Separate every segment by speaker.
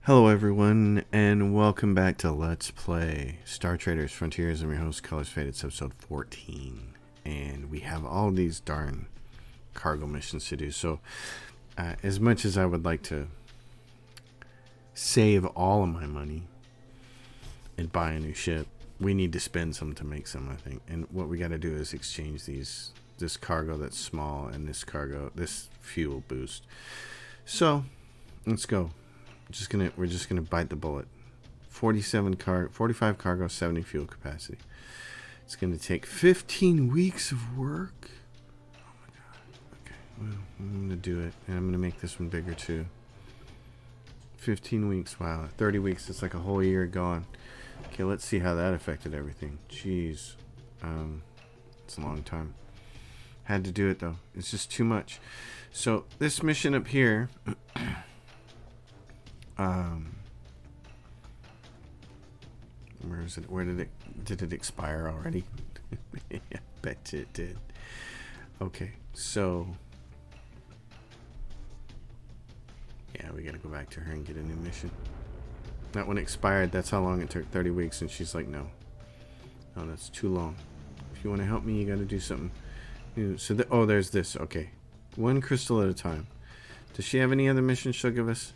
Speaker 1: Hello everyone, and welcome back to Let's Play Star Traders Frontiers. I'm your host, Colors Faded. It's episode 14, and we have all these darn cargo missions to do. So, as much as I would like to save all of my money and buy a new ship, we need to spend some to make some, I think. And what we got to do is exchange this cargo that's small and this fuel boost. So, let's go. We're just gonna bite the bullet. 45 cargo, 70 fuel capacity. It's gonna take 15 weeks of work. Oh my god. Okay, well, I'm gonna do it, and I'm gonna make this one bigger too. 15 weeks. Wow, 30 weeks. It's like a whole year gone. Okay, let's see how that affected everything. Jeez, it's a long time. Had to do it though. It's just too much. So this mission up here. Where is it? Did it expire already? Yeah, bet it did. Okay, so yeah, we gotta go back to her and get a new mission. That one expired. That's how long it took. 30 weeks, and she's like, no, that's too long. If you want to help me, you gotta do something new. So there's this. Okay, one crystal at a time. Does she have any other missions she'll give us?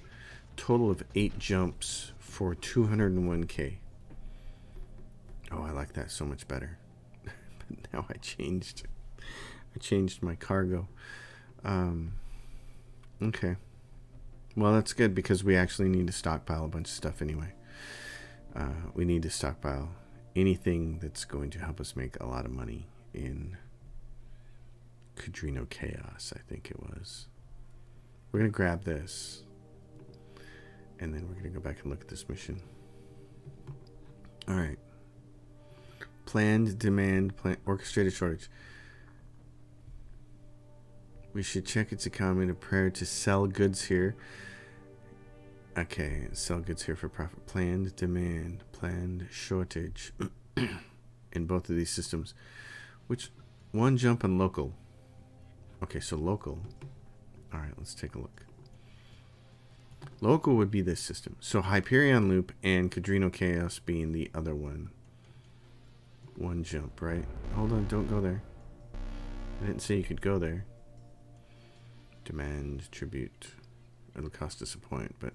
Speaker 1: Total of 8 jumps for 201k. Oh, I like that so much better. But now I changed my cargo. Okay. Well, that's good because we actually need to stockpile a bunch of stuff anyway. We need to stockpile anything that's going to help us make a lot of money in Xeno Chaos, I think it was. We're going to grab this. And then we're going to go back and look at this mission. Alright. Planned demand, orchestrated shortage. We should check its economy to prepare to sell goods here. Okay, sell goods here for profit. Planned demand, planned shortage. In both of these systems. Which, one jump and local. Okay, so local. Alright, let's take a look. Local would be this system. So Hyperion Loop and Xeno Chaos being the other one. One jump, right? Hold on, don't go there. I didn't say you could go there. Demand, tribute. It'll cost us a point, but...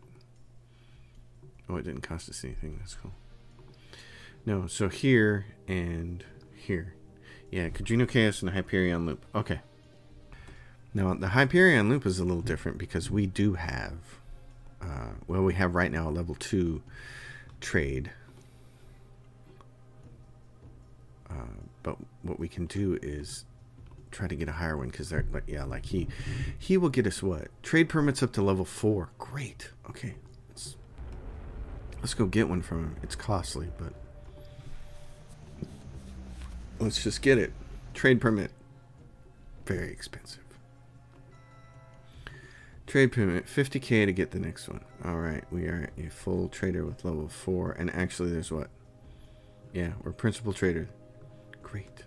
Speaker 1: Oh, it didn't cost us anything. That's cool. No, so here and here. Yeah, Xeno Chaos and Hyperion Loop. Okay. Now, the Hyperion Loop is a little different because we do have... well, we have right now a level 2 trade. But what we can do is try to get a higher one because they're like, yeah, like he will get us what? Trade permits up to level 4. Great. Okay. Let's go get one from him. It's costly, but let's just get it. Trade permit. Very expensive. Trade permit, 50k to get the next one. Alright, we are a full trader with level 4. And actually, there's what? Yeah, we're principal trader. Great.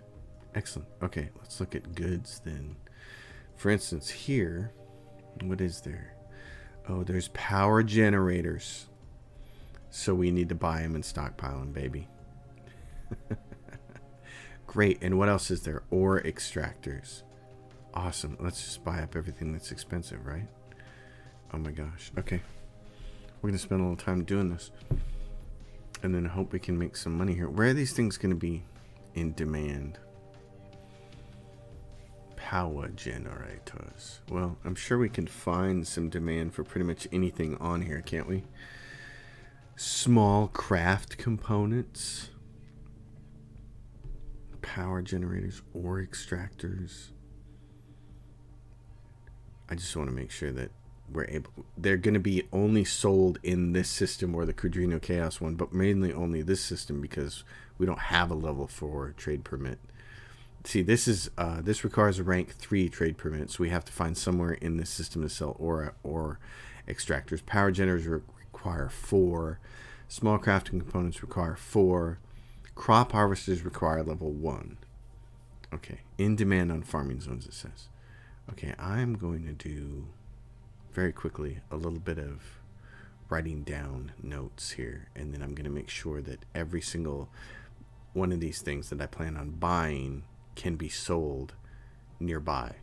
Speaker 1: Excellent. Okay, let's look at goods then. For instance, here, what is there? Oh, there's power generators. So we need to buy them and stockpile them, baby. Great. And what else is there? Ore extractors. Awesome. Let's just buy up everything that's expensive, right? Oh my gosh. Okay. We're going to spend a little time doing this. And then hope we can make some money here. Where are these things going to be in demand? Power generators. Well, I'm sure we can find some demand for pretty much anything on here, can't we? Small craft components. Power generators. Ore extractors. I just want to make sure that they're going to be only sold in this system or the Xeno Chaos one, but mainly only this system because we don't have a level 4 trade permit. See, this requires a rank 3 trade permit, so we have to find somewhere in this system to sell ore extractors. Power generators require 4. Small crafting components require 4. Crop harvesters require level 1. Okay, in demand on farming zones, it says. Okay, I'm going to do very quickly a little bit of writing down notes here, and then I'm going to make sure that every single one of these things that I plan on buying can be sold nearby.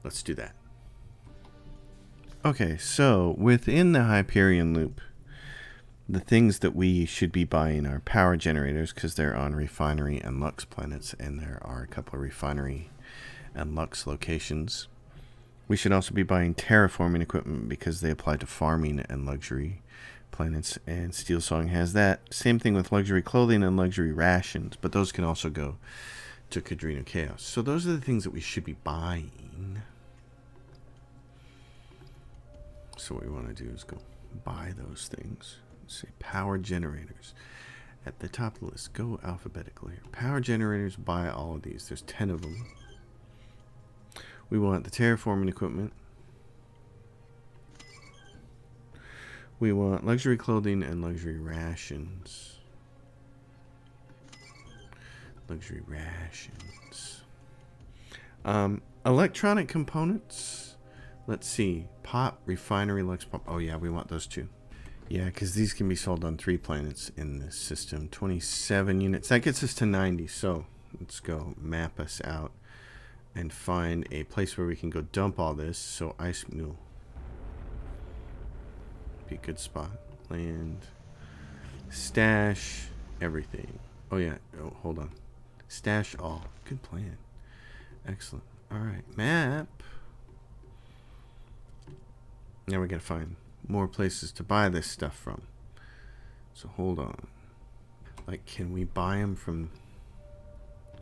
Speaker 1: Let's do that. Okay, so within the Hyperion loop, the things that we should be buying are power generators, because they're on refinery and Lux planets, and there are a couple of refinery and Lux locations. We should also be buying terraforming equipment because they apply to farming and luxury planets, and Steel Song has that. Same thing with luxury clothing and luxury rations, but those can also go to Cadrino Chaos. So those are the things that we should be buying. So what we want to do is go buy those things. Let's say power generators. At the top of the list, go alphabetically. Power generators, buy all of these. There's 10 of them. We want the terraforming equipment. We want luxury clothing and luxury rations. Luxury rations. Electronic components. Let's see. Pop, refinery, Lux pop. Oh yeah, we want those too. Yeah, because these can be sold on 3 planets in this system. 27 units. That gets us to 90. So let's go map us out and find a place where we can go dump all this. So ice mule be a good spot. Land, stash, everything. Oh yeah. Oh, hold on. Stash all. Good plan. Excellent. All right. Map. Now we gotta find more places to buy this stuff from. So hold on. Like, can we buy them from?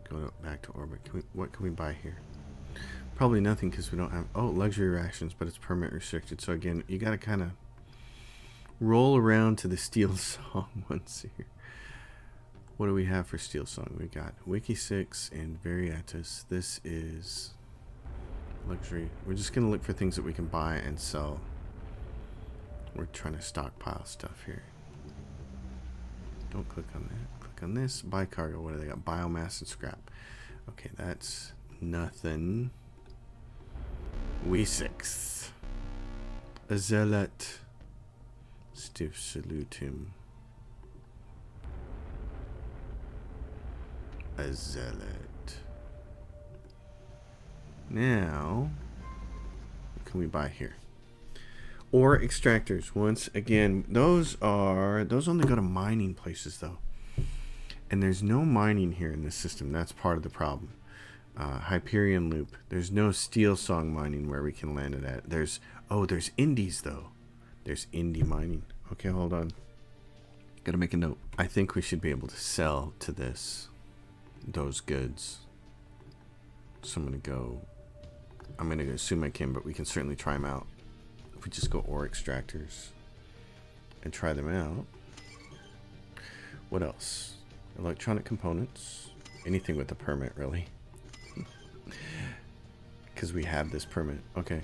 Speaker 1: Go back to orbit. What can we buy here? Probably nothing because we don't have. Oh, luxury rations, but it's permit restricted. So again, you gotta kind of roll around to the Steel Song ones here. What do we have for Steel Song? We got Wiki 6 and Veritas. This is luxury. We're just gonna look for things that we can buy and sell. We're trying to stockpile stuff here. Don't click on that. Click on this. Buy cargo. What do they got? Biomass and scrap. Okay, that's nothing. We6. A zealot. Stiff salute him. A zealot. Now, what can we buy here? Ore extractors. Once again, those only go to mining places though, and there's no mining here in this system. That's part of the problem. Hyperion loop. There's no Steel Song mining where we can land it at. There's indies though. There's indie mining. Okay, hold on. Gotta make a note. I think we should be able to sell to those goods. So I'm gonna assume I can, but we can certainly try them out. If we just go ore extractors and try them out. What else? Electronic components. Anything with a permit, really. Because we have this permit. Okay.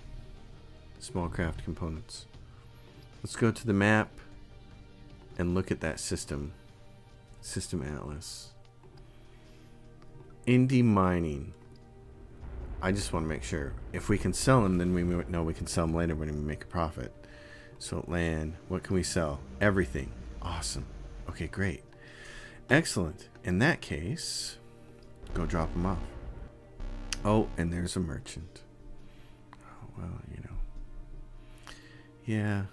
Speaker 1: Small craft components. Let's go to the map and look at that system. System Atlas. Indie mining. I just want to make sure. If we can sell them, then we know we can sell them later when we make a profit. So land, what can we sell? Everything. Awesome. Okay, great. Excellent. In that case, go drop them off. Oh, and there's a merchant. Oh, well, you know. Yeah.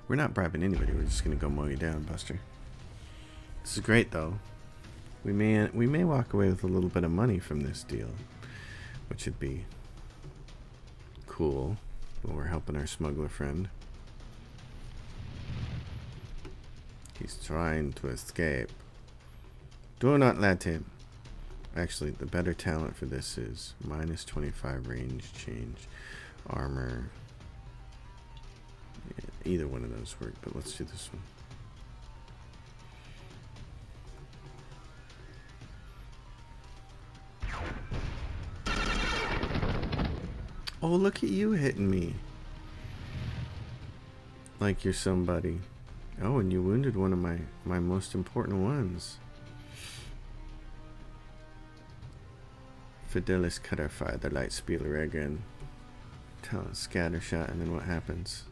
Speaker 1: We're not bribing anybody. We're just going to go mow you down, Buster. This is great, though. We may walk away with a little bit of money from this deal, which would be cool. While we're helping our smuggler friend. He's trying to escape. Do not let him. Actually, the better talent for this is minus 25 range change, armor. Yeah, either one of those work, but let's do this one. Oh, look at you hitting me. Like you're somebody. Oh, and you wounded one of my most important ones. Fidelis Cutterfire, the Light Spieler again. Talent scatter shot, and then what happens?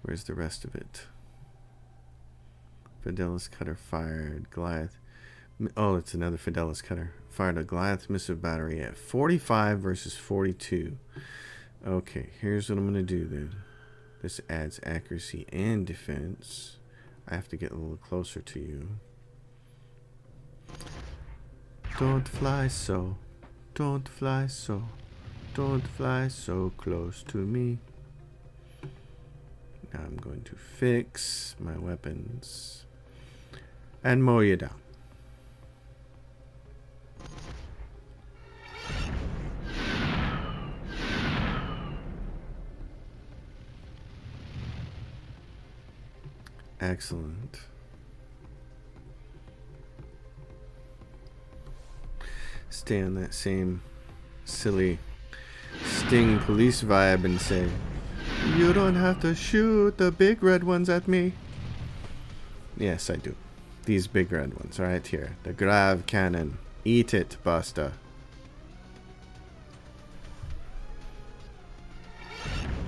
Speaker 1: Where's the rest of it? Fidelis cutter fired. Goliath. Oh, it's another Fidelis cutter. Fired a Goliath missive battery at 45 versus 42. Okay, here's what I'm going to do then. This adds accuracy and defense. I have to get a little closer to you. Don't fly so. Don't fly so. Don't fly so close to me. Now I'm going to fix my weapons and mow you down. Excellent. Stay on that same silly Sting police vibe and say, "You don't have to shoot the big red ones at me." Yes, I do. These big red ones right here. The grav cannon. Eat it, Buster.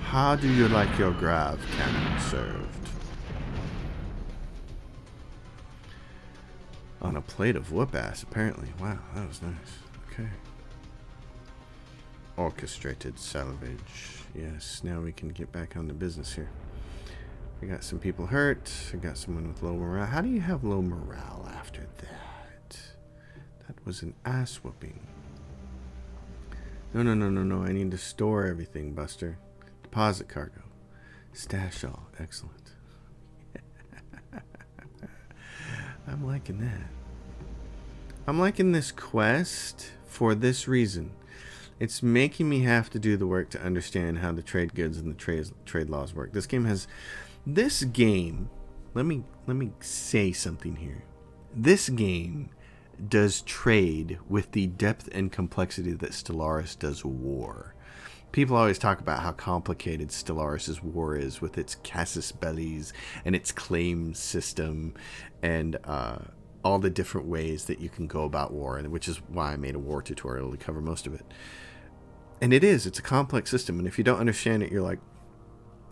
Speaker 1: How do you like your grav cannon served? On a plate of whoop ass, apparently. Wow, that was nice. Okay. Orchestrated salvage. Yes, now we can get back on the business here. We got some people hurt. I got someone with low morale. How do you have low morale after that? That was an ass whooping. No. I need to store everything, Buster. Deposit cargo. Stash all. Excellent. I'm liking that. I'm liking this quest for this reason. It's making me have to do the work to understand how the trade goods and the trade laws work. This game, let me say something here. This game does trade with the depth and complexity that Stellaris does war. People always talk about how complicated Stellaris' war is with its casus bellis and its claim system and all the different ways that you can go about war, and which is why I made a war tutorial to cover most of it. And it's a complex system, and if you don't understand it, you're like,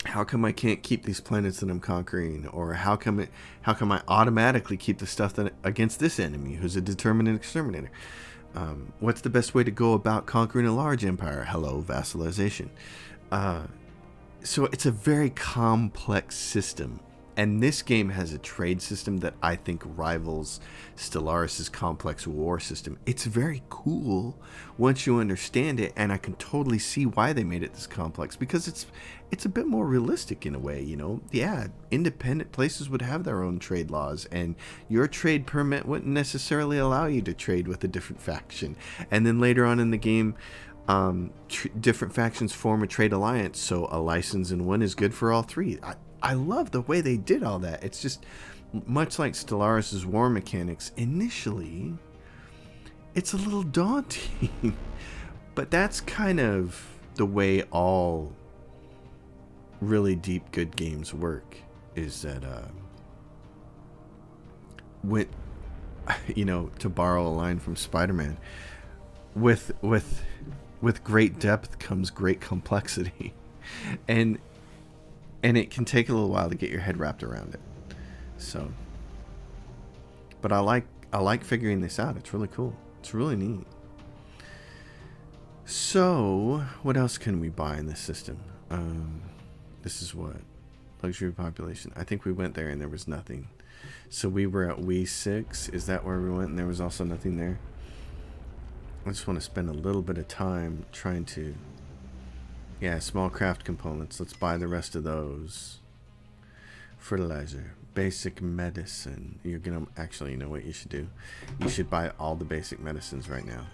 Speaker 1: how come I can't keep these planets that I'm conquering? Or how come I automatically keep the stuff that against this enemy who's a determinate exterminator? What's the best way to go about conquering a large empire? Hello, vassalization. So it's a very complex system. And this game has a trade system that I think rivals Stellaris' complex war system. It's very cool once you understand it, and I can totally see why they made it this complex, because it's a bit more realistic in a way, you know? Yeah, independent places would have their own trade laws, and your trade permit wouldn't necessarily allow you to trade with a different faction. And then later on in the game, different factions form a trade alliance, so a license in one is good for all three. I love the way they did all that. It's just much like Stellaris' war mechanics. Initially, it's a little daunting, but that's kind of the way all really deep good games work. Is that with, you know, to borrow a line from Spider-Man, with great depth comes great complexity, and it can take a little while to get your head wrapped around it. So, but I like figuring this out. It's really cool. It's really neat. So, what else can we buy in this system? This is what? Luxury population. I think we went there and there was nothing. So we were at We6. Is that where we went and there was also nothing there? I just want to spend a little bit of time trying to... Yeah, small craft components. Let's buy the rest of those. Fertilizer. Basic medicine. You're gonna... Actually, you know what you should do? You should buy all the basic medicines right now,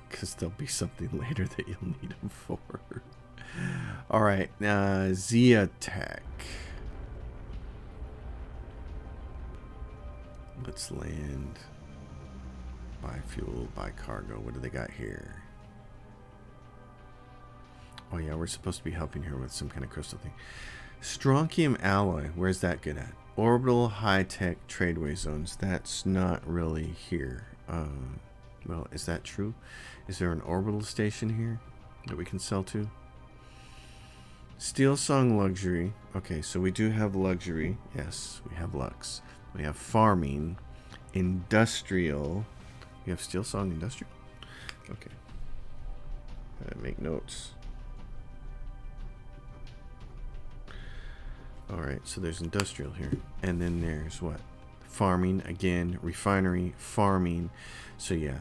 Speaker 1: because there'll be something later that you'll need them for. Alright, Zeatech. Let's land. Buy fuel, buy cargo. What do they got here? Oh yeah, we're supposed to be helping her with some kind of crystal thing. Strontium alloy. Where's that good at? Orbital high-tech tradeway zones. That's not really here. Well, is that true? Is there an orbital station here that we can sell to? Steel Song luxury. Okay, so we do have luxury. Yes, we have lux. We have farming, industrial. We have Steel Song industrial. Okay. Make notes. All right, so there's industrial here, and then there's what? Farming again, refinery, farming. So yeah,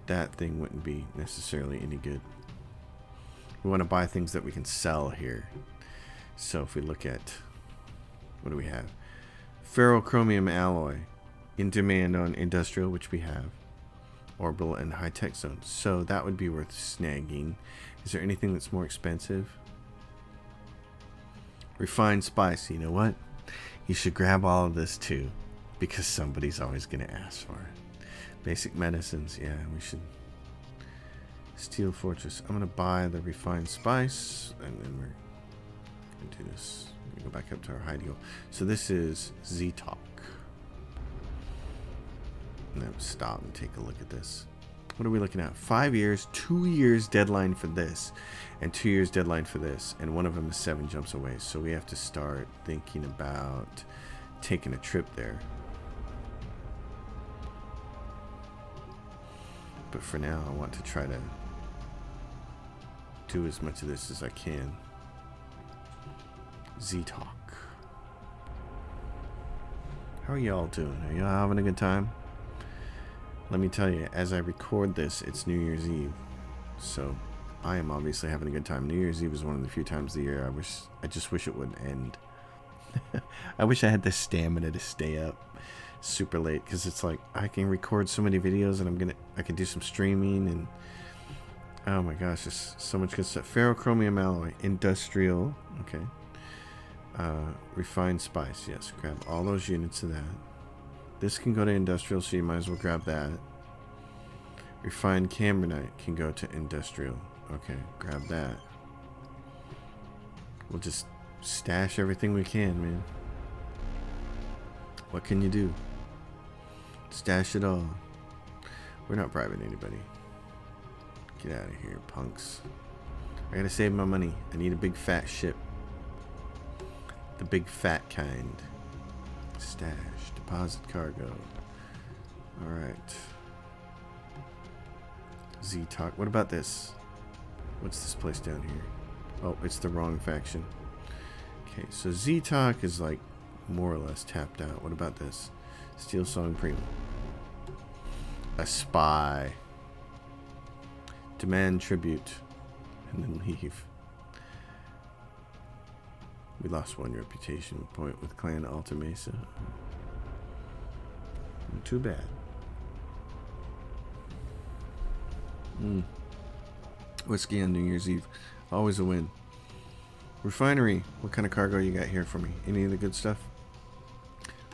Speaker 1: that thing wouldn't be necessarily any good. We want to buy things that we can sell here. So if we look at, what do we have? Ferrochromium alloy in demand on industrial, which we have. Orbital and high-tech zones. So that would be worth snagging. Is there anything that's more expensive? Refined spice. You know what? You should grab all of this too, because somebody's always going to ask for it. Basic medicines. Yeah, we should. Steel Fortress. I'm going to buy the refined spice, and then we're going to do this. We're going to go back up to our hidey hole. So this is Z-Talk. Now stop and take a look at this. What are we looking at? 5 years, 2 years deadline for this, and 2 years deadline for this, and one of them is 7 jumps away. So we have to start thinking about taking a trip there. But for now, I want to try to do as much of this as I can. Z-Talk. How are y'all doing? Are y'all having a good time? Let me tell you, as I record this, it's New Year's Eve. So I am obviously having a good time. New Year's Eve is one of the few times of the year I just wish it wouldn't end. I wish I had the stamina to stay up super late, because it's like I can record so many videos, and I can do some streaming, and oh my gosh, there's so much good stuff. Ferrochromium alloy, industrial, okay. Refined spice, yes, grab all those units of that. This can go to industrial, so you might as well grab that. Refined camberite can go to industrial. Okay, grab that. We'll just stash everything we can, man. What can you do? Stash it all. We're not bribing anybody. Get out of here, punks. I gotta save my money. I need a big fat ship. The big fat kind. Stash. Deposit cargo. Alright. Z-Talk. What about this? What's this place down here? Oh, it's the wrong faction. Okay, so Z-Talk is like more or less tapped out. What about this? Steel Song Premium. A spy. Demand tribute. And then leave. We lost 1 reputation point with Clan Alta Mesa. Too bad. Whiskey on New Year's Eve. Always a win. Refinery. What kind of cargo you got here for me? Any of the good stuff?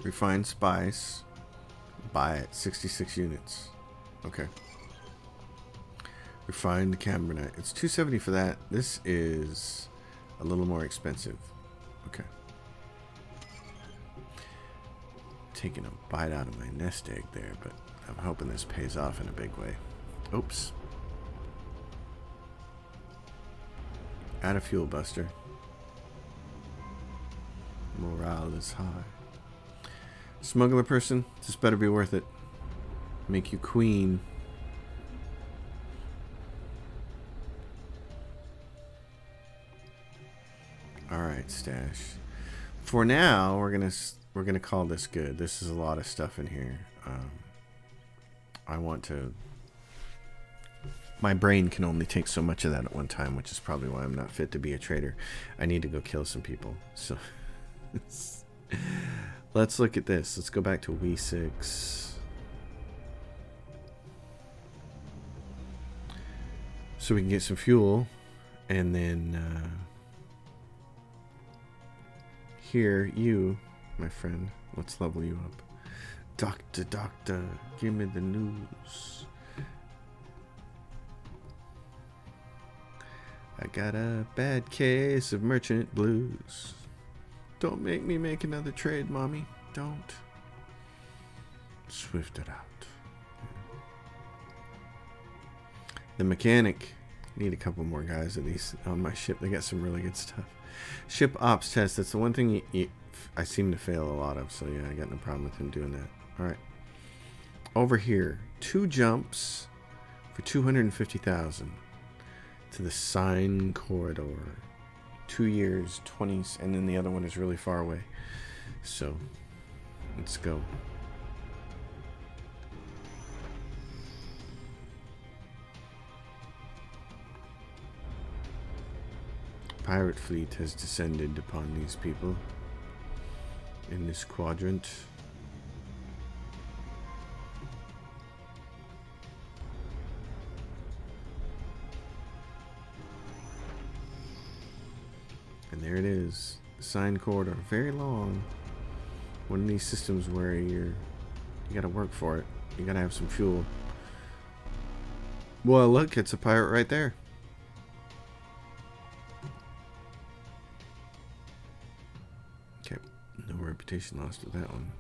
Speaker 1: Refined spice. Buy it. 66 units. Okay. Refined camberite. It's $270 for that. This is a little more expensive. Okay. Taking a bite out of my nest egg there, but I'm hoping this pays off in a big way. Oops. Add a fuel buster. Morale is high. Smuggler person, this better be worth it. Make you queen. Alright, stash. For now, we're gonna call this good. This is a lot of stuff in here. I want to. My brain can only take so much of that at one time, which is probably why I'm not fit to be a trader. I need to go kill some people. So let's look at this. Let's go back to W6. So we can get some fuel, and then here, you, my friend, let's level you up. Doctor, give me the news. I got a bad case of merchant blues. Don't make me make another trade, mommy. Don't. Swift it out. The mechanic. Need a couple more guys at least on my ship. They got some really good stuff. Ship ops test. That's the one thing I seem to fail a lot of. So yeah, I got no problem with him doing that. All right. Over here, 2 jumps for 250,000 to the sign corridor. 2 years, 20s, and then the other one is really far away. So let's go. Pirate fleet has descended upon these people in this quadrant. And there it is, sign corridor, very long. One of these systems where you gotta work for it. You gotta have some fuel. Well, look, it's a pirate right there. Okay, no reputation lost with that one.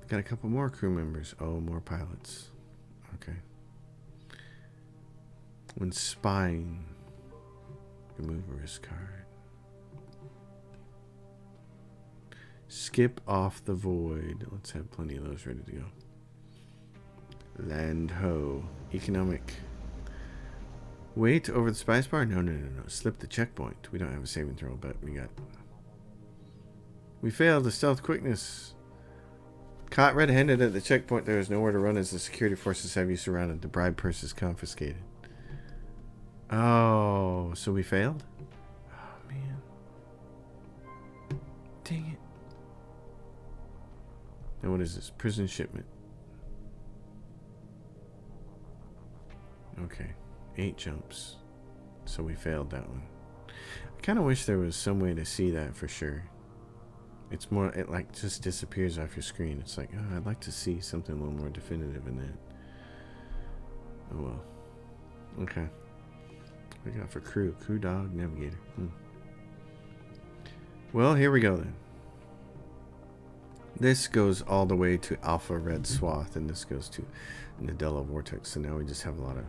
Speaker 1: Got a couple more crew members. Oh, more pilots. Okay. When spying, remove a risk card. Skip off the void. Let's have plenty of those ready to go. Land ho. Economic. Wait over the spice bar? No. Slip the checkpoint. We don't have a saving throw, but we got. We failed the stealth quickness. Caught red-handed at the checkpoint. There is nowhere to run as the security forces have you surrounded. The bribe purse is confiscated. Oh, so we failed? Oh, man. Dang it. Now what is this? Prison shipment. Okay. 8 jumps. So we failed that one. I kind of wish there was some way to see that for sure. It's more, it like just disappears off your screen. It's like, oh, I'd like to see something a little more definitive in that. Oh well. Okay. What do we got for crew? Crew dog, navigator. Well, here we go then. This goes all the way to Alpha Red Swath, and this goes to Nadella Vortex. So now we just have a lot of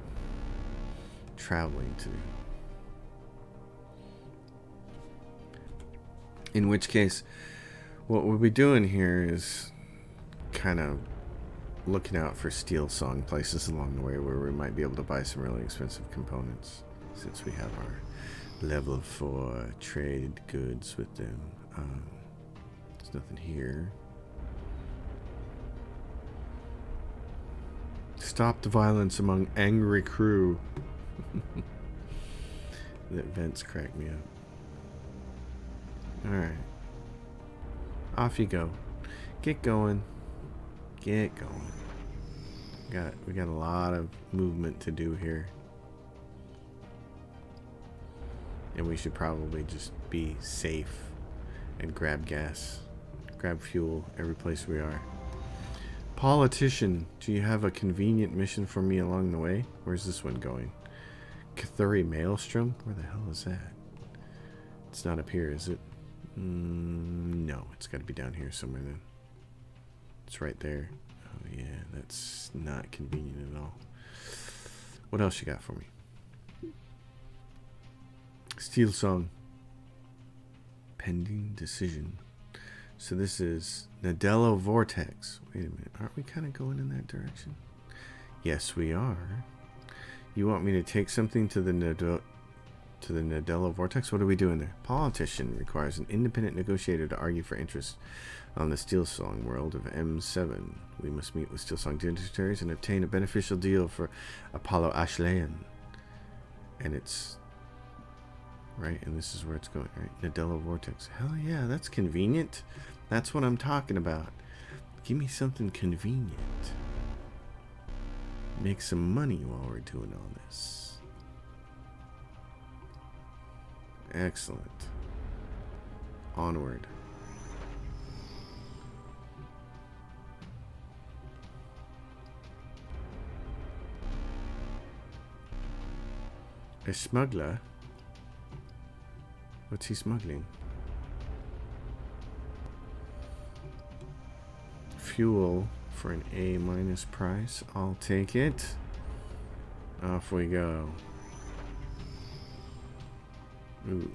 Speaker 1: traveling to do. In which case, what we'll be doing here is kind of looking out for steel song places along the way where we might be able to buy some really expensive components, since we have our level 4 trade goods with them. There's nothing here. Stop the violence among angry crew. The vents crack me up. Alright. Off you go. Get going. Get going. We got a lot of movement to do here. And we should probably just be safe and grab gas. Grab fuel every place we are. Politician, do you have a convenient mission for me along the way? Where's this one going? Cathuri Maelstrom? Where the hell is that? It's not up here, is it? No, it's got to be down here somewhere then. It's right there. Oh yeah, that's not convenient at all. What else you got for me? Steel Song. Pending decision. So this is Nadella Vortex. Wait a minute, aren't we kind of going in that direction? Yes, we are. You want me to take something to the Nadella Vortex? What are we doing there? Politician requires an independent negotiator to argue for interest on the Steel Song world of M7. We must meet with Steel Song dignitaries and obtain a beneficial deal for Apollo Ashleyan. And it's right, and this is where it's going, right? Nadella Vortex. Hell yeah, that's convenient. That's what I'm talking about. Give me something convenient. Make some money while we're doing all this. Excellent. Onward. A smuggler? What's he smuggling? Fuel for an A- price. I'll take it. Off we go. Ooh,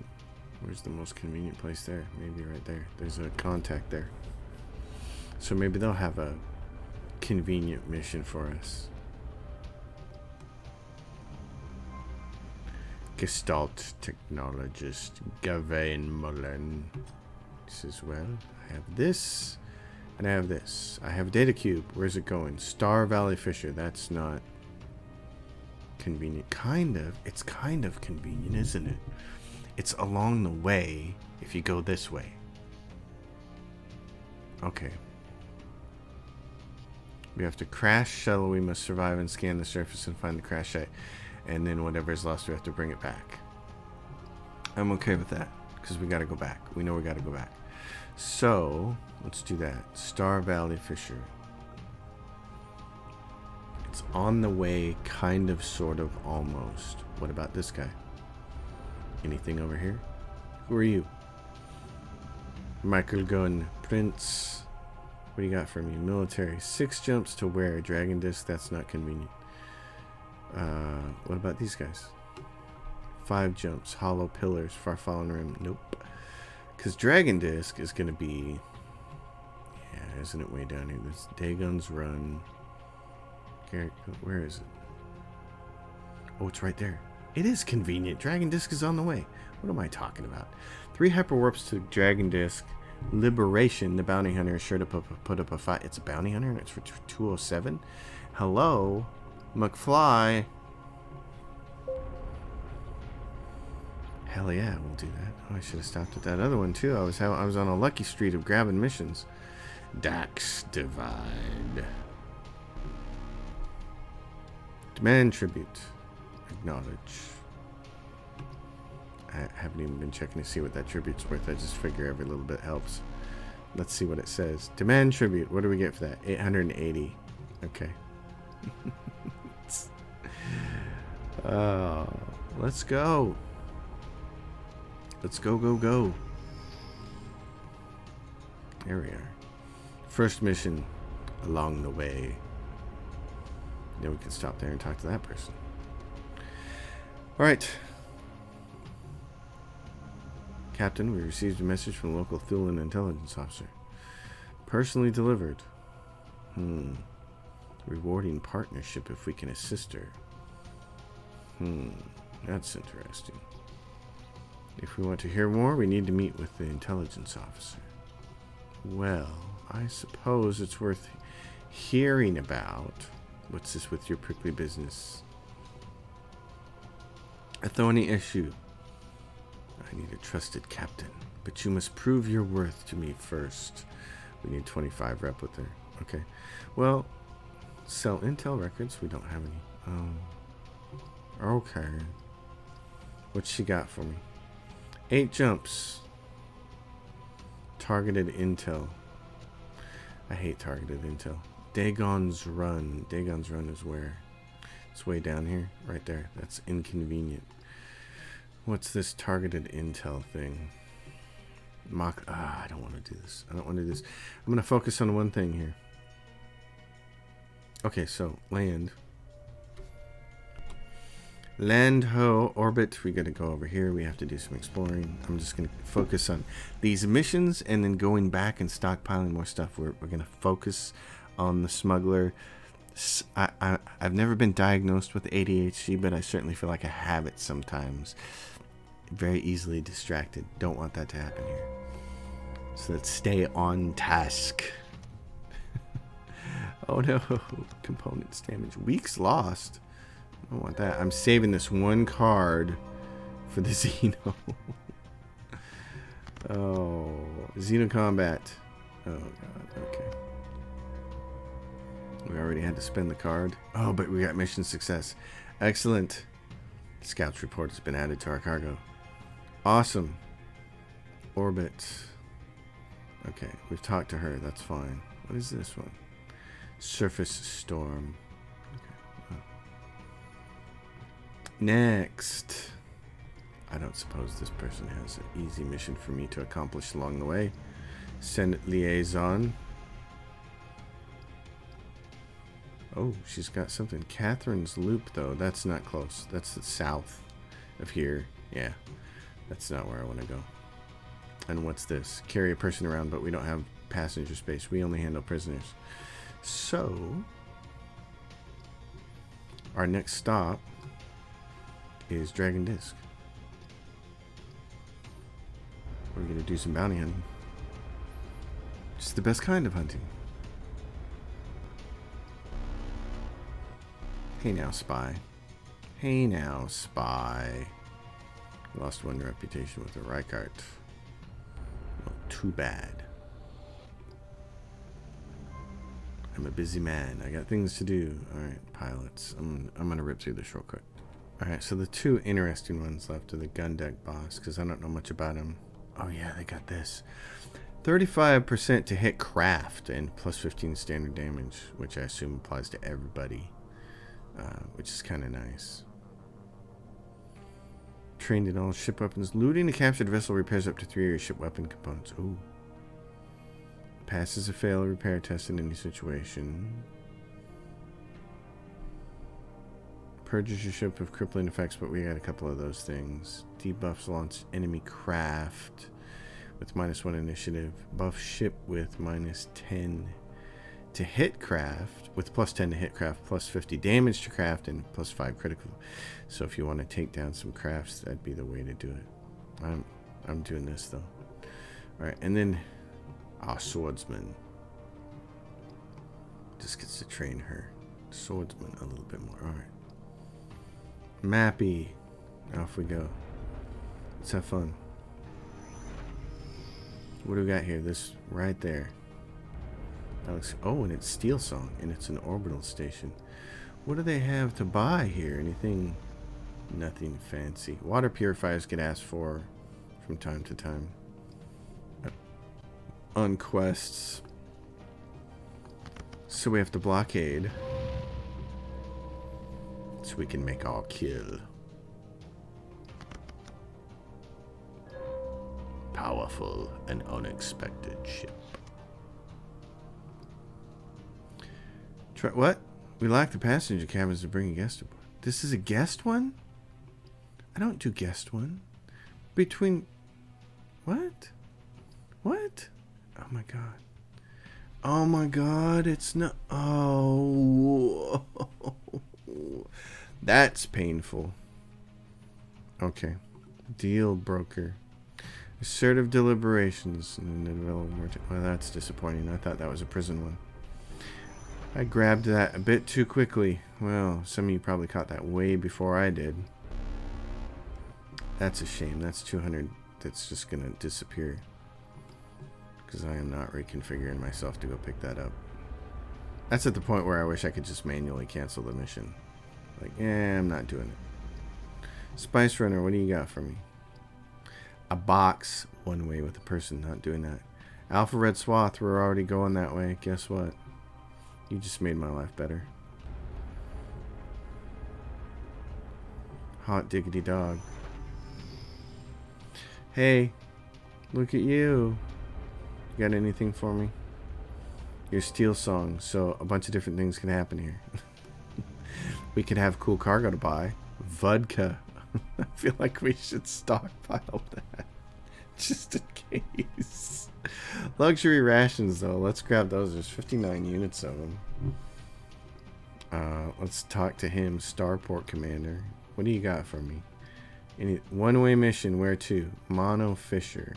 Speaker 1: where's the most convenient place there? Maybe right there. There's a contact there. So maybe they'll have a convenient mission for us. Gestalt technologist Gavain Mullen says, well, I have this and I have this. I have data cube. Where's it going? Star Valley Fisher. That's not convenient. Kind of. It's kind of convenient, isn't it? It's along the way if you go this way. Okay. We have to crash shuttle. We must survive and scan the surface and find the crash site. And then whatever is lost, we have to bring it back. I'm okay with that because we got to go back. We know we got to go back. So let's do that. Star Valley Fisher. It's on the way, kind of, sort of, almost. What about this guy? Anything over here? Who are you? Michael Gunn, Prince. What do you got for me? Military. 6 jumps to where? Dragon Disc? That's not convenient. What about these guys? 5 jumps. Hollow Pillars. Far Fallen Rim. Nope. Because Dragon Disc is going to be... Yeah, isn't it way down here? This Dagon's Run. Where is it? Oh, it's right there. It is convenient. Dragon Disc is on the way. What am I talking about? 3 hyperwarps to Dragon Disc. Liberation. The bounty hunter is sure to put up a fight. It's a bounty hunter and it's for 207. Hello, McFly. Hell yeah, we'll do that. Oh, I should have stopped at that other one too. I was on a lucky streak of grabbing missions. Dax Divide. Demand tribute. Acknowledge. I haven't even been checking to see what that tribute's worth. I just figure every little bit helps. Let's see what it says. Demand tribute. What do we get for that? 880. Okay. Let's go. Let's go, go, go. There we are. First mission along the way. Then we can stop there and talk to that person. All right. Captain, we received a message from a local Thulan intelligence officer. Personally delivered. Rewarding partnership if we can assist her. That's interesting. If we want to hear more, we need to meet with the intelligence officer. Well, I suppose it's worth hearing about. What's this with your prickly business? A thorny issue. I need a trusted captain, but you must prove your worth to me first. We need 25 rep with her. Okay. Well, sell intel records. We don't have any. Okay. What's she got for me? 8 jumps. Targeted intel. I hate targeted intel. Dagon's Run. Dagon's Run is where? It's way down here. Right there. That's inconvenient. What's this targeted intel thing? I don't want to do this. I don't want to do this. I'm going to focus on one thing here. Okay, so land. Land ho orbit. We got to go over here. We have to do some exploring. I'm just going to focus on these missions and then going back and stockpiling more stuff. We're going to focus on the smuggler. I've never been diagnosed with ADHD, but I certainly feel like I have it sometimes. Very easily distracted. Don't want that to happen here. So let's stay on task. Oh no. Components damage. Weeks lost. I don't want that. I'm saving this one card for the Xeno. Oh. Xeno combat. Oh god. Okay. We already had to spend the card. Oh, but we got mission success. Excellent. Scout's report has been added to our cargo. Awesome. Orbit. Okay, we've talked to her. That's fine. What is this one? Surface storm. Okay. Oh. Next. I don't suppose this person has an easy mission for me to accomplish along the way. Senate liaison. Oh, she's got something. Catherine's Loop, though. That's not close. That's the south of here. Yeah. That's not where I want to go. And what's this? Carry a person around, but we don't have passenger space. We only handle prisoners. So, our next stop is Dragon Disc. We're going to do some bounty hunting. Just the best kind of hunting. Hey now, spy. Hey now, spy. Lost one reputation with the Reichart. Well, too bad. I'm a busy man. I got things to do. Alright, pilots. I'm going to rip through this real quick. Alright, so the two interesting ones left are the gun deck boss, because I don't know much about him. Oh yeah, they got this. 35% to hit craft and plus 15 standard damage, which I assume applies to everybody, which is kind of nice. Trained in all ship weapons. Looting a captured vessel repairs up to 3 of your ship weapon components. Ooh. Passes a fail repair test in any situation. Purges your ship of crippling effects, but we got a couple of those things. Debuffs launch enemy craft with -1 initiative. Buff ship with -10 to hit craft, with +10 to hit craft, +50 damage to craft, and +5 critical. So if you want to take down some crafts, that'd be the way to do it. I'm doing this though. Alright, and then our swordsman just gets to train her swordsman a little bit more. Alright. Mappy. Off we go. Let's have fun. What do we got here? This right there. That looks, oh, and it's Steel Song, and it's an orbital station. What do they have to buy here? Anything? Nothing fancy. Water purifiers get asked for from time to time on quests. So we have to blockade so we can make our kill. Powerful and unexpected ship. Try what? We lack the passenger cabins to bring a guest aboard. This is a guest one? I don't do guest one. Between what? What? Oh my god. Oh my god, it's not. Oh. That's painful. Okay. Deal broker. Assertive deliberations. Well, that's disappointing. I thought that was a prison one. I grabbed that a bit too quickly. Well, some of you probably caught that way before I did. That's a shame. That's 200. That's just going to disappear. Because I am not reconfiguring myself to go pick that up. That's at the point where I wish I could just manually cancel the mission. Like, I'm not doing it. Spice Runner, what do you got for me? A box one way with a person, not doing that. Alpha Red Swath, we're already going that way. Guess what? You just made my life better. Hot diggity dog. Hey, look at you. You got anything for me? Your Steel Song, so a bunch of different things can happen here. We could have cool cargo to buy. Vodka. I feel like we should stockpile that. Just in case. Luxury rations, though. Let's grab those. There's 59 units of them. Let's talk to him. Starport Commander. What do you got for me? Any one-way mission. Where to? Mono Fisher.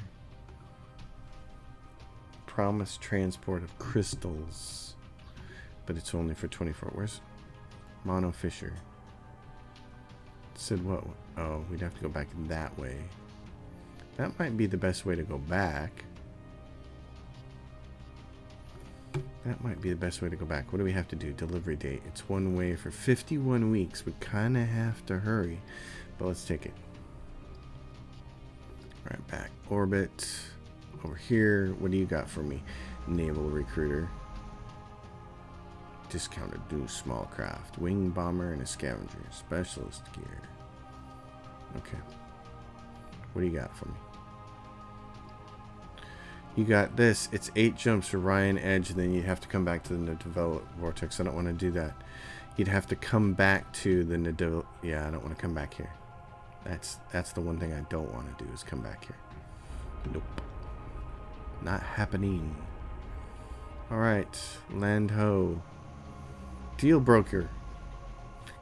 Speaker 1: Promised transport of crystals. But it's only for 24. Where's Mono Fisher? Said what? Oh, we'd have to go back that way. That might be the best way to go back. That might be the best way to go back. What do we have to do? Delivery date. It's one way for 51 weeks. We kind of have to hurry. But let's take it. Alright, back. Orbit. Over here. What do you got for me? Naval Recruiter. Discounted new small craft. Wing Bomber and a Scavenger. Specialist gear. Okay. What do you got for me? You got this. It's 8 jumps for Ryan Edge, and then you have to come back to the Develop Vortex. I don't want to do that. You'd have to come back to the Nadev. Yeah, I don't want to come back here. That's the one thing I don't want to do is come back here. Nope. Not happening. Alright. Land ho. Deal broker.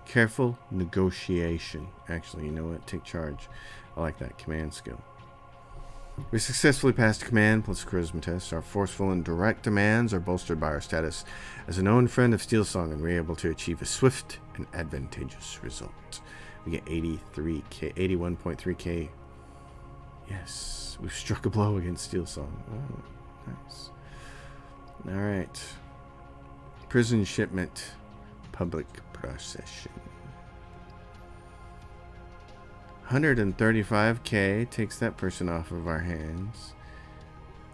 Speaker 1: Careful negotiation. Actually, you know what? Take charge. I like that command skill. We successfully passed command plus charisma test. Our forceful and direct demands are bolstered by our status as a known friend of Steelsong, and we're able to achieve a swift and advantageous result. We get 83k, 81.3k. Yes, we've struck a blow against Steelsong. Oh, nice. All right. Prison shipment, public procession. 135k takes that person off of our hands.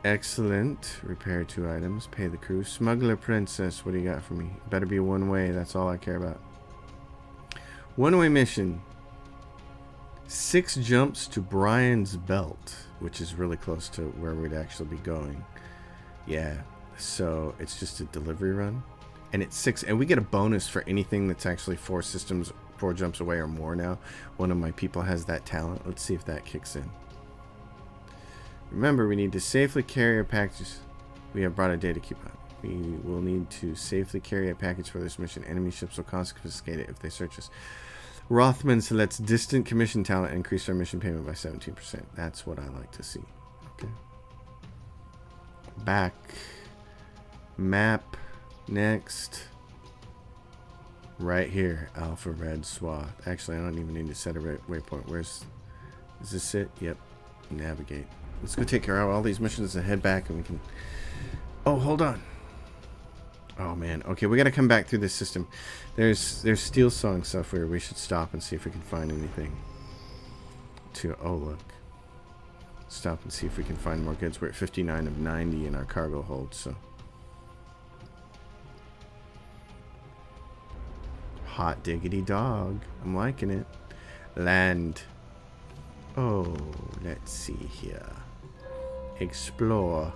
Speaker 1: Excellent. Repair 2 items. Pay the crew. Smuggler princess. What do you got for me? Better be one way. That's all I care about. One-way mission. 6 jumps to Brian's belt, which is really close to where we'd actually be going. Yeah. So it's just a delivery run. And it's 6. And we get a bonus for anything that's actually 4 jumps away or more now. One of my people has that talent. Let's see if that kicks in. Remember, we need to safely carry our packages. We have brought a data coupon. We will need to safely carry a package for this mission. Enemy ships will confiscate it if they search us. Rothman selects distant commission talent and increase our mission payment by 17%. That's what I like to see. Okay. Back. Map. Next. Right here. Alpha Red Swath. Actually, I don't even need to set a waypoint. Where's... Is this it? Yep. Navigate. Let's go take care of all these missions and head back and we can... Oh, hold on. Oh, man. Okay, we got to come back through this system. There's Steelsong stuff where we should stop and see if we can find anything. Oh, look. Stop and see if we can find more goods. We're at 59 of 90 in our cargo hold, so... Hot diggity dog. I'm liking it. Land. Oh, let's see here. Explore.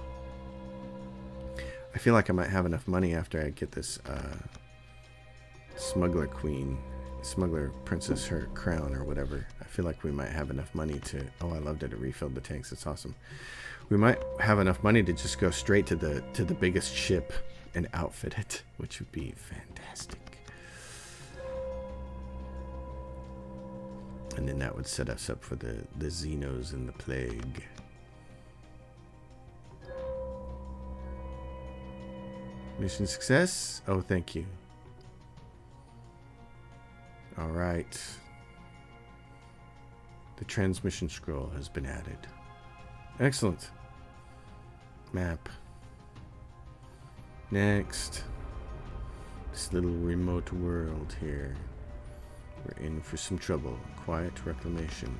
Speaker 1: I feel like I might have enough money after I get this smuggler princess, her crown or whatever. I feel like we might have enough money to... Oh, I loved it. It refilled the tanks. It's awesome. We might have enough money to just go straight to the biggest ship and outfit it, which would be fantastic. And then that would set us up for the Xenos and the plague. Mission success. Oh, thank you. All right. The transmission scroll has been added. Excellent. Map. Next. This little remote world here. We're in for some trouble. Quiet reclamation.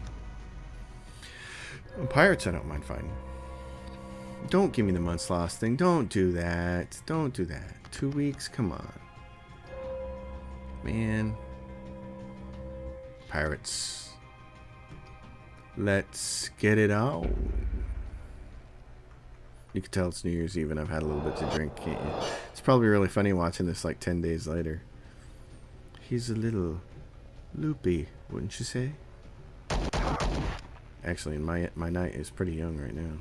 Speaker 1: Pirates I don't mind fighting. Don't give me the months lost thing. Don't do that. Don't do that. 2 weeks? Come on. Man. Pirates. Let's get it on. You can tell it's New Year's Eve and I've had a little bit to drink, can't you? It's probably really funny watching this like 10 days later. He's a little... loopy, wouldn't you say? Actually, my knight is pretty young right now.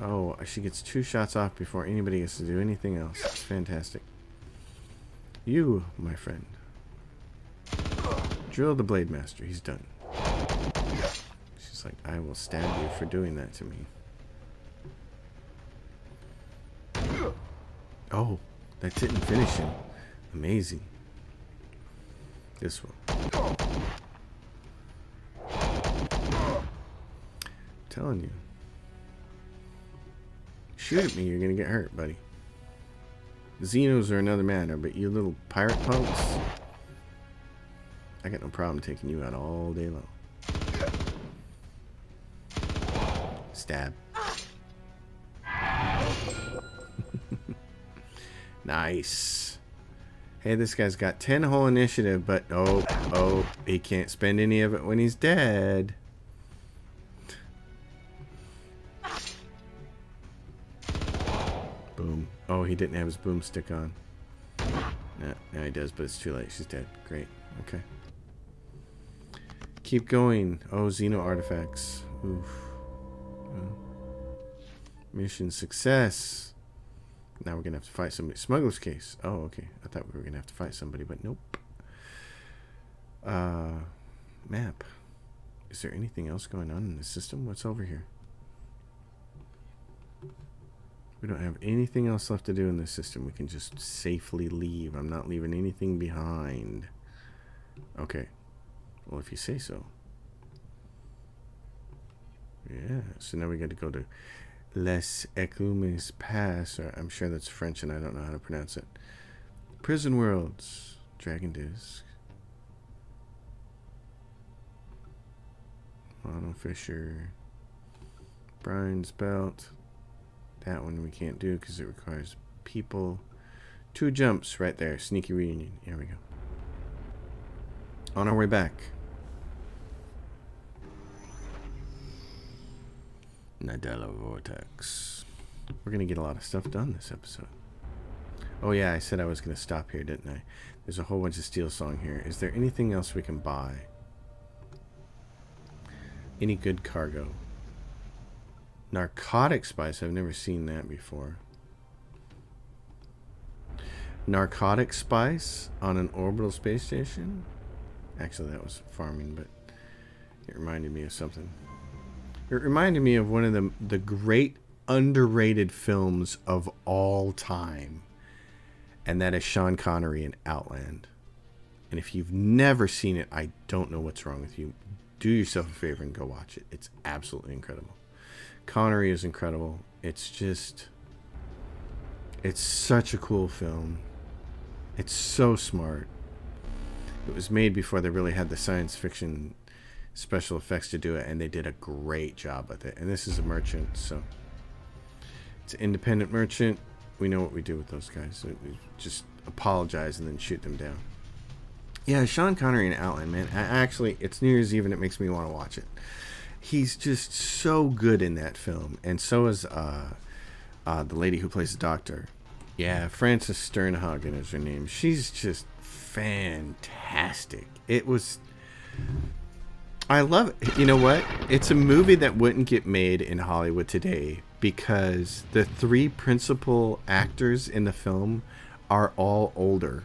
Speaker 1: Oh, she gets 2 shots off before anybody gets to do anything else. It's fantastic. You, my friend. Drill the Blade Master. He's done. She's like, I will stab you for doing that to me. Oh, that didn't finish him. Amazing. This one. Telling you. Shoot at me, you're gonna get hurt, buddy. Xenos are another matter, but you little pirate punks, I got no problem taking you out all day long. Stab. Nice. Hey, this guy's got 10 whole initiative, but oh, he can't spend any of it when he's dead. Boom. Oh, he didn't have his boomstick on. No, now he does, but it's too late. She's dead. Great. Okay. Keep going. Oh, Xeno artifacts. Oof. Well, mission success. Now we're going to have to fight somebody. Smuggler's case. Oh, okay. I thought we were going to have to fight somebody, but nope. Map. Is there anything else going on in the system? What's over here? We don't have anything else left to do in this system. We can just safely leave. I'm not leaving anything behind. Okay. Well, if you say so. Yeah. So now we got to go to Les Ecumes Pass. I'm sure that's French and I don't know how to pronounce it. Prison Worlds. Dragon Disc. Mono Fisher. Brian's Belt. That one we can't do because it requires people. 2 jumps right there. Sneaky reunion. Here we go. On our way back. Nadella Vortex. We're going to get a lot of stuff done this episode. Oh yeah, I said I was going to stop here, didn't I? There's a whole bunch of steel song here. Is there anything else we can buy? Any good cargo? Narcotic spice. I've never seen that before. Narcotic spice on an orbital space station? Actually, that was farming, but it reminded me of something. It reminded me of one of the great underrated films of all time. And that is Sean Connery in Outland. And if you've never seen it, I don't know what's wrong with you. Do yourself a favor and go watch it. It's absolutely incredible. Connery is incredible. It's such a cool film. It's so smart. It was made before they really had the science fiction special effects to do it, and they did a great job with it. And this is a merchant, so it's an independent merchant. We know what we do with those guys. We just apologize and then shoot them down. Yeah, Sean Connery in Outland, man. Actually, it's New Year's Eve and it makes me want to watch it. He's just so good in that film, and so is the lady who plays the doctor. Yeah, Frances Sternhagen is her name. She's just fantastic. I love it. You know what? It's a movie that wouldn't get made in Hollywood today because the 3 principal actors in the film are all older.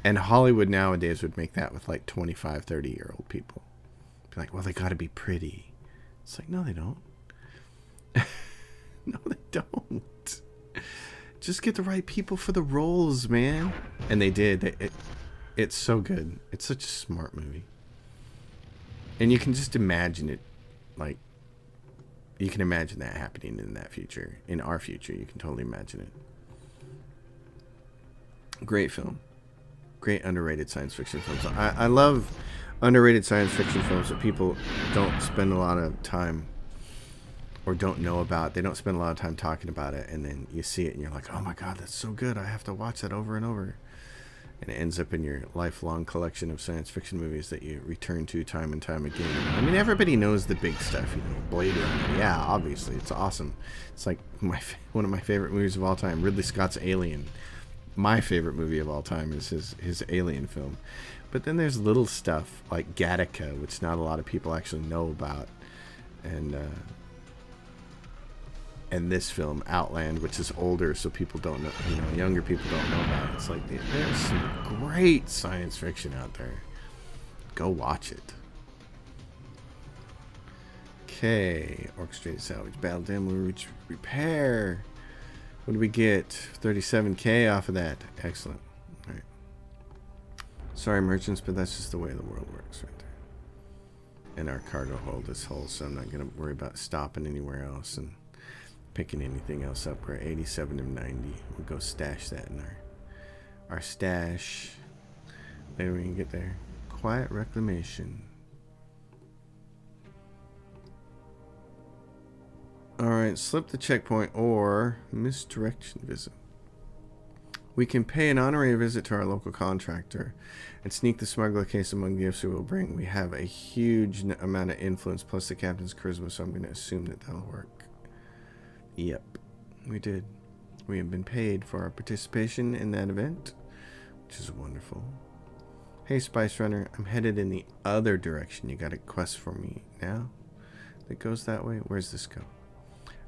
Speaker 1: And Hollywood nowadays would make that with like 25, 30-year-old people. Be like, well, they got to be pretty. It's like, no, they don't. No, they don't. Just get the right people for the roles, man. And they did. It's so good. It's such a smart movie. And you can just imagine it. Like, you can imagine that happening in that future. In our future, you can totally imagine it. Great film. Great underrated science fiction films. I love underrated science fiction films that people don't spend a lot of time or don't know about. They don't spend a lot of time talking about it, and then you see it and you're like, oh my god, that's so good, I have to watch that over and over. And it ends up in your lifelong collection of science fiction movies that you return to time and time again. I mean, everybody knows the big stuff, you know, Blade Runner. Yeah, obviously, it's awesome. It's like one of my favorite movies of all time, Ridley Scott's Alien. My favorite movie of all time is his Alien film. But then there's little stuff like Gattaca, which not a lot of people actually know about. And this film, Outland, which is older, so people don't know, you know, younger people don't know about it. It's like, there's some great science fiction out there. Go watch it. Okay, orchestrated salvage, battle damage, repair. What do we get? 37k off of that. Excellent. All right. Sorry, merchants, but that's just the way the world works right there. And our cargo hold is whole, so I'm not going to worry about stopping anywhere else and picking anything else up. We're 87 of 90. We'll go stash that in our stash. Later we can get there. Quiet reclamation. Alright, slip the checkpoint or misdirection visit. We can pay an honorary visit to our local contractor and sneak the smuggler case among gifts we will bring. We have a huge amount of influence plus the captain's charisma, so I'm going to assume that that'll work. Yep, we did. We have been paid for our participation in that event, which is wonderful. Hey, Spice Runner, I'm headed in the other direction. You got a quest for me now that goes that way? Where's this go?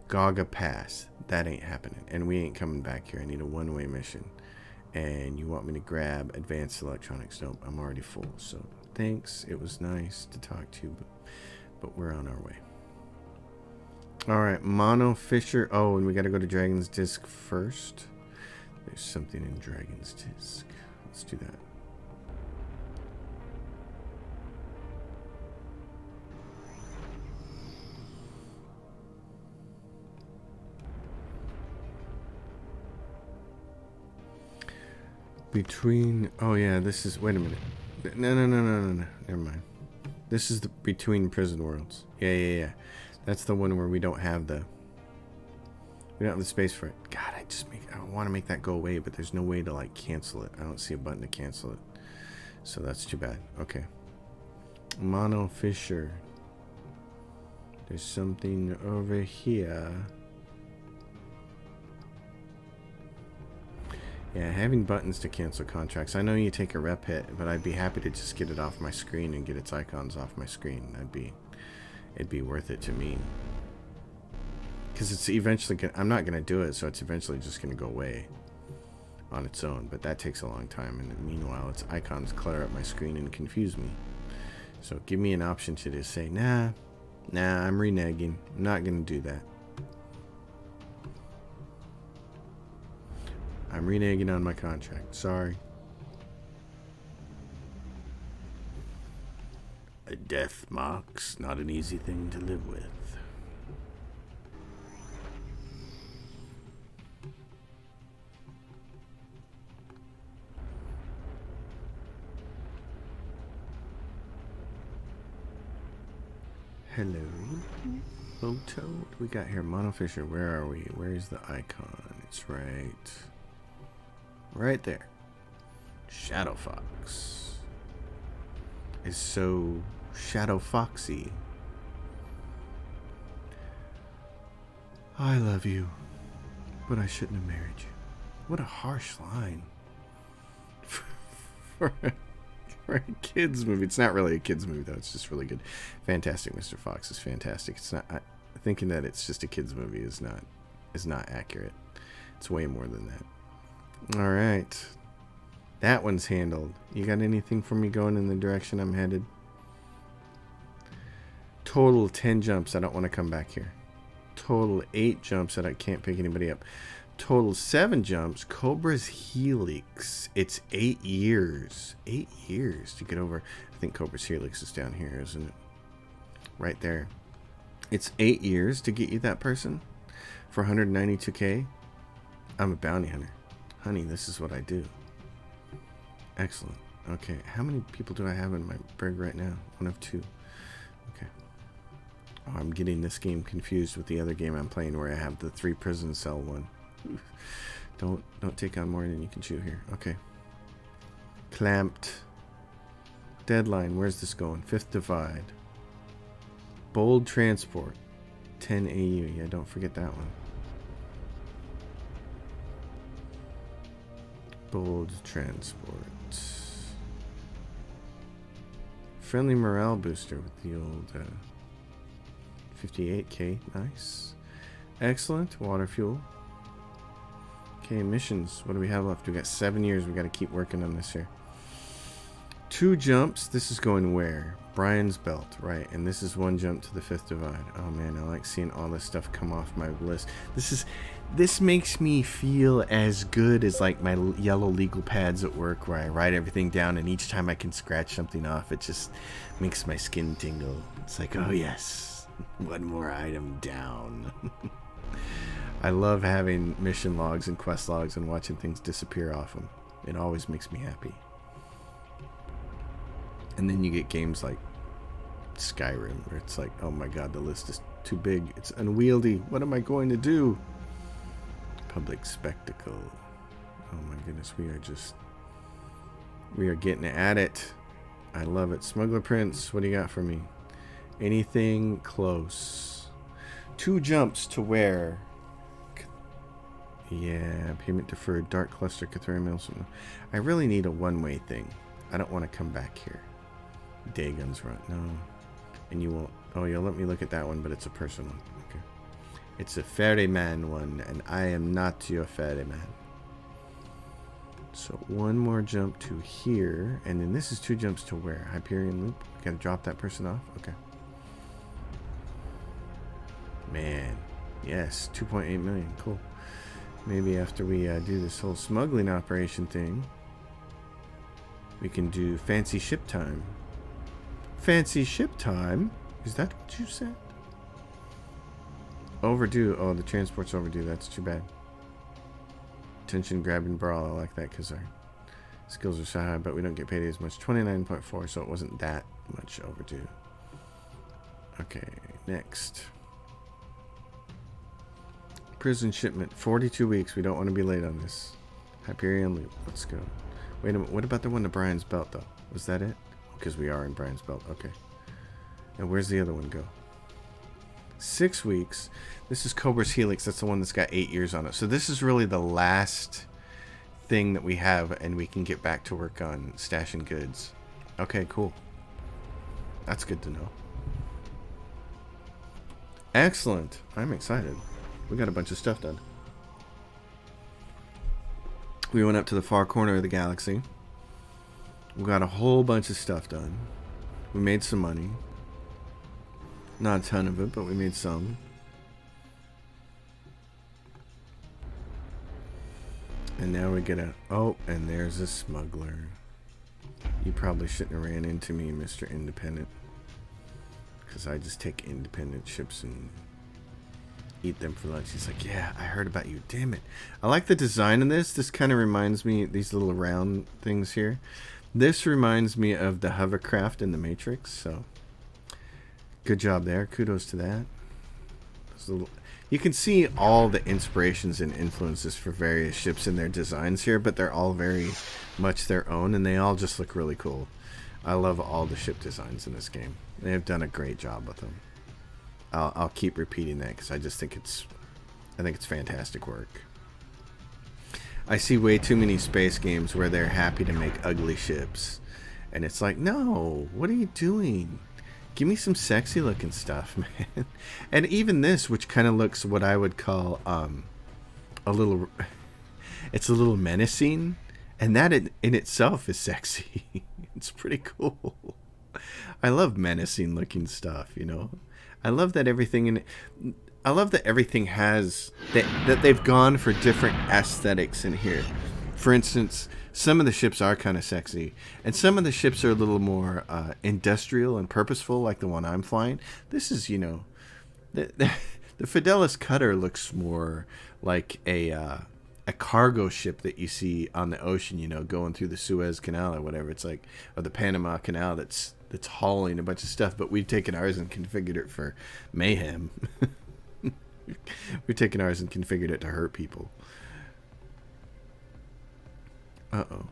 Speaker 1: Gaga Pass. That ain't happening. And we ain't coming back here. I need a one-way mission. And you want me to grab advanced electronics? Nope, I'm already full. So thanks. It was nice to talk to you, but we're on our way. All right, Mono Fisher. Oh, and we got to go to Dragon's Disc first. There's something in Dragon's Disc. Let's do that. Between, oh yeah, this is, wait a minute. No. Never mind. This is the Between Prison Worlds. Yeah. That's the one where we don't have the space for it. God, I want to make that go away, but there's no way to like cancel it. I don't see a button to cancel it. So that's too bad. Okay. Mono Fisher. There's something over here. Yeah, having buttons to cancel contracts. I know you take a rep hit, but I'd be happy to just get it off my screen and get its icons off my screen. It'd be worth it to me. Because it's eventually I'm not gonna do it, so it's eventually just gonna go away on its own. But that takes a long time, and meanwhile, its icons clutter up my screen and confuse me. So give me an option to just say, nah, I'm reneging. I'm not gonna do that. I'm reneging on my contract. Sorry. A death mark's not an easy thing to live with. Hello. Photo. What we got here? Mono Fisher. Where are we? Where's the icon? It's right there. Shadow Fox is so Shadow Foxy. I love you, but I shouldn't have married you. What a harsh line for a kids movie. It's not really a kids movie though. It's just really good. Fantastic Mr. Fox is fantastic. It's not thinking that it's just a kids movie is not accurate. It's way more than that. All right, that one's handled. You got anything for me going in the direction I'm headed? Total 10 jumps. I don't want to come back here. Total 8 jumps that I can't pick anybody up. Total 7 jumps. Cobra's Helix. It's 8 years. 8 years to get over. I think Cobra's Helix is down here, isn't it? Right there. It's 8 years to get you that person for 192k. I'm a bounty hunter. Honey, this is what I do. Excellent. Okay, how many people do I have in my brig right now? 1 of 2. Okay. Oh, I'm getting this game confused with the other game I'm playing where I have the 3 prison cell one. Don't take on more than you can chew here. Okay. Clamped. Deadline. Where's this going? 5th Divide. Bold Transport. 10 AU. Yeah, don't forget that one. Bold Transport. Friendly morale booster with the old 58k. Nice. Excellent. Water fuel. Okay, missions. What do we have left? We got 7 years. We got to keep working on this here. 2 jumps. This is going where? Brian's Belt, right? And this is 1 jump to the 5th Divide. Oh man, I like seeing all this stuff come off my list. This makes me feel as good as like my yellow legal pads at work where I write everything down and each time I can scratch something off, it just makes my skin tingle. It's like, oh yes, 1 more item down. I love having mission logs and quest logs and watching things disappear off them. It always makes me happy. And then you get games like Skyrim where it's like, oh my god, the list is too big. It's unwieldy. What am I going to do? Public spectacle. Oh my goodness, we are getting at it. I love it. Smuggler Prince, what do you got for me? Anything close? 2 jumps to where? Yeah, payment deferred. Dark Cluster, Cathari Mills. I really need a one-way thing. I don't want to come back here. Day guns run. No. And you won't. Oh, you'll let me look at that one, but it's a personal one. Okay. It's a ferryman one, and I am not your ferryman. So one more jump to here, and then this is 2 jumps to where? Hyperion Loop? Gotta drop that person off? Okay. Man. Yes, 2.8 million. Cool. Maybe after we do this whole smuggling operation thing, we can do fancy ship time. Fancy ship time? Is that what you said? Overdue. Oh, the transport's overdue. That's too bad. Attention, grab and brawl. I like that because our skills are so high, but we don't get paid as much. 29.4, so it wasn't that much overdue. Okay, next. Prison shipment. 42 weeks. We don't want to be late on this. Hyperion Loop. Let's go. Wait a minute. What about the one to Brian's Belt, though? Was that it? Because we are in Brian's Belt. Okay. And where's the other one go? 6 weeks. This is Cobra's Helix. That's the one that's got 8 years on it. So this is really the last thing that we have, and we can get back to work on stashing goods. Okay, cool. That's good to know. Excellent. I'm excited. We got a bunch of stuff done. We went up to the far corner of the galaxy. We got a whole bunch of stuff done. We made some money. Not a ton of it, but we made some. And now we get a... Oh, and there's a smuggler. You probably shouldn't have ran into me, Mr. Independent. Because I just take independent ships and eat them for lunch. He's like, yeah, I heard about you. Damn it. I like the design of this. This kind of reminds me, these little round things here. This reminds me of the hovercraft in the Matrix, so... Good job there. Kudos to that. You can see all the inspirations and influences for various ships in their designs here, but they're all very much their own, and they all just look really cool. I love all the ship designs in this game. They have done a great job with them. I'll keep repeating that because I just think it's fantastic work. I see way too many space games where they're happy to make ugly ships, and it's like, no, what are you doing? Give me some sexy looking stuff, man. And even this, which kind of looks what I would call a little, it's a little menacing, and that in itself is sexy. It's pretty cool. I love menacing looking stuff, you know. I love that everything in it. I love that everything has that they've gone for different aesthetics in here. For instance, some of the ships are kind of sexy, and some of the ships are a little more industrial and purposeful, like the one I'm flying. This is, you know, the Fidelis Cutter looks more like a cargo ship that you see on the ocean, you know, going through the Suez Canal or whatever. It's like, or the Panama Canal that's hauling a bunch of stuff, but we've taken ours and configured it for mayhem. We've taken ours and configured it to hurt people. Uh-oh.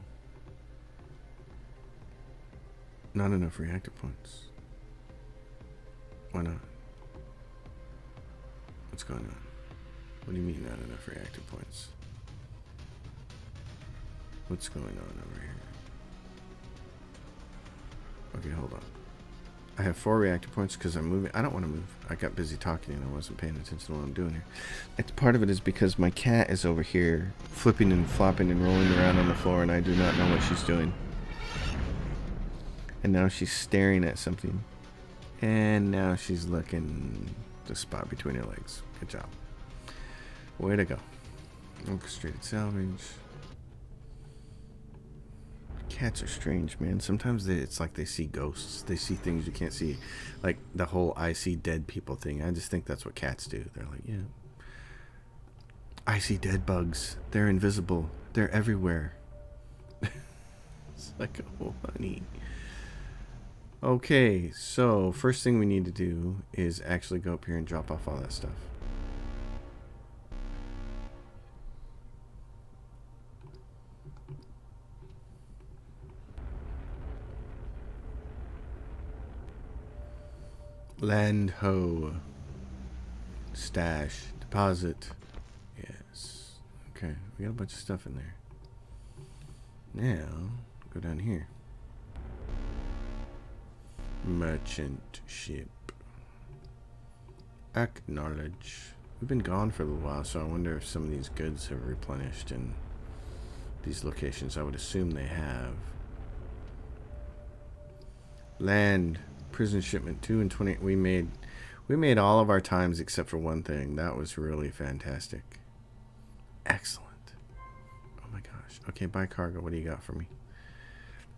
Speaker 1: Not enough reactor points. Why not? What's going on? What do you mean not enough reactor points? What's going on over here? Okay, hold on. I have 4 reactor points because I'm moving. I don't want to move. I got busy talking and I wasn't paying attention to what I'm doing here. It's part of it is because my cat is over here flipping and flopping and rolling around on the floor, and I do not know what she's doing. And now she's staring at something. And now she's looking the spot between her legs. Good job. Way to go. Orchestrated salvage. Cats are strange, man. Sometimes it's like they see ghosts. They see things you can't see. Like the whole I see dead people thing. I just think that's what cats do. They're like, yeah. I see dead bugs. They're invisible. They're everywhere. It's like, oh, honey. Okay, so first thing we need to do is actually go up here and drop off all that stuff. Land ho. Stash. Deposit. Yes. Okay, we got a bunch of stuff in there. Now, go down here. Merchant ship. Acknowledge. We've been gone for a little while, so I wonder if some of these goods have replenished in these locations. I would assume they have. Land. Prison shipment 2 and 20. We made all of our times except for one thing. That was really fantastic. Excellent. Oh my gosh. Okay, buy cargo. What do you got for me?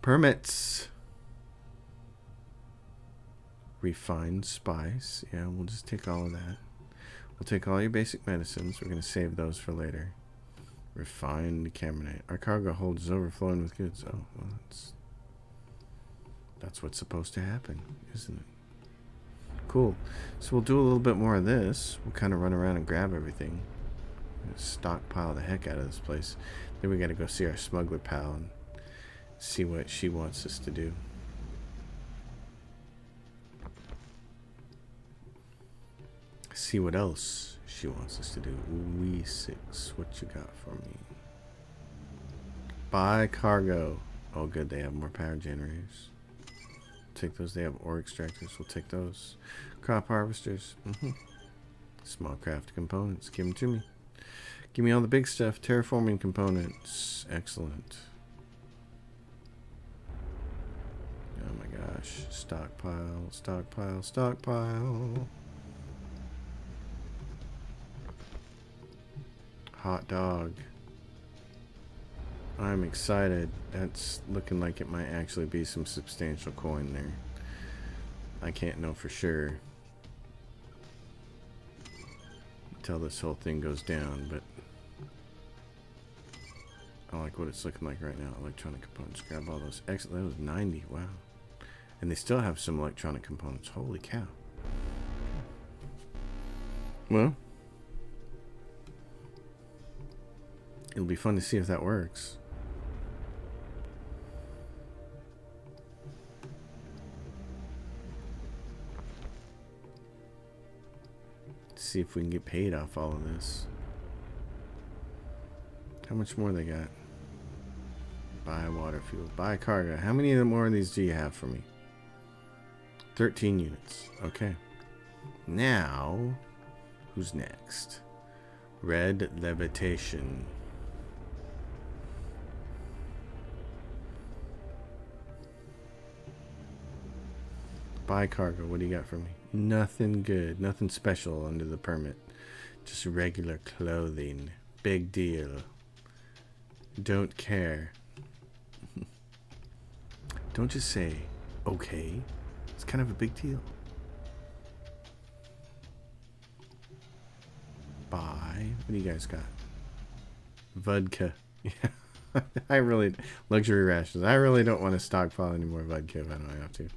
Speaker 1: Permits. Refined spice. Yeah, we'll just take all of that. We'll take all your basic medicines. We're going to save those for later. Refined caminite. Our cargo hold is overflowing with goods. Oh, well, that's what's supposed to happen, isn't it? Cool. So we'll do a little bit more of this. We'll kind of run around and grab everything. Stockpile the heck out of this place. Then we got to go see our smuggler pal and see what she wants us to do. See what else she wants us to do. We6, what you got for me? Buy cargo. Oh good, they have more power generators. Take those. They have ore extractors. We'll take those. Crop harvesters. Small craft components. Give them to me. Give me all the big stuff. Terraforming components. Excellent. Oh my gosh. Stockpile, stockpile, stockpile. Hot dog. I'm excited. That's looking like it might actually be some substantial coin there. I can't know for sure until this whole thing goes down, but I like what it's looking like right now. Electronic components. Grab all those. Excellent. That was 90. Wow. And they still have some electronic components. Holy cow. Well, it'll be fun to see if that works. See if we can get paid off all of this. How much more they got? Buy water fuel. Buy cargo. How many more of these do you have for me? 13 units. Okay. Now, who's next? Red levitation. Buy cargo. What do you got for me? Nothing good. Nothing special under the permit. Just regular clothing. Big deal. Don't care. Don't just say, okay. It's kind of a big deal. Buy. What do you guys got? Vodka. Yeah. I really... Luxury rations. I really don't want to stockpile any more vodka if I don't have to.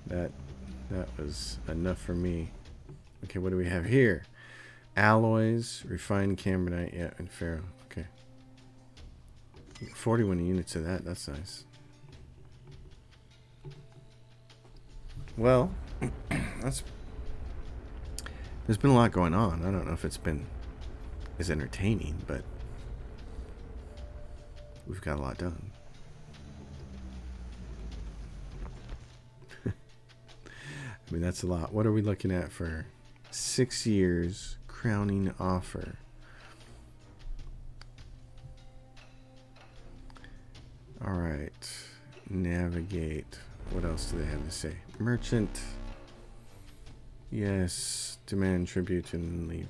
Speaker 1: That was enough for me. Okay, what do we have here? Alloys, refined caminite, yeah, and ferro. Okay. 41 units of that. That's nice. Well, there's been a lot going on. I don't know if it's been as entertaining, but we've got a lot done. I mean, that's a lot. What are we looking at for 6 years crowning offer? All right. Navigate. What else do they have to say? Merchant. Yes. Demand tribute and leave.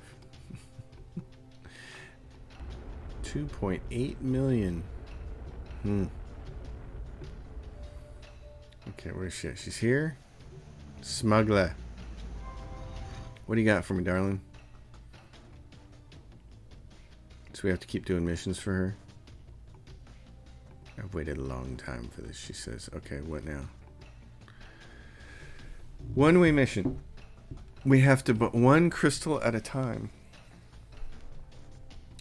Speaker 1: 2.8 million. Okay, where's she at? She's here. Smuggler. What do you got for me, darling? So we have to keep doing missions for her? I've waited a long time for this, she says. Okay, what now? One-way mission. We have to put one crystal at a time.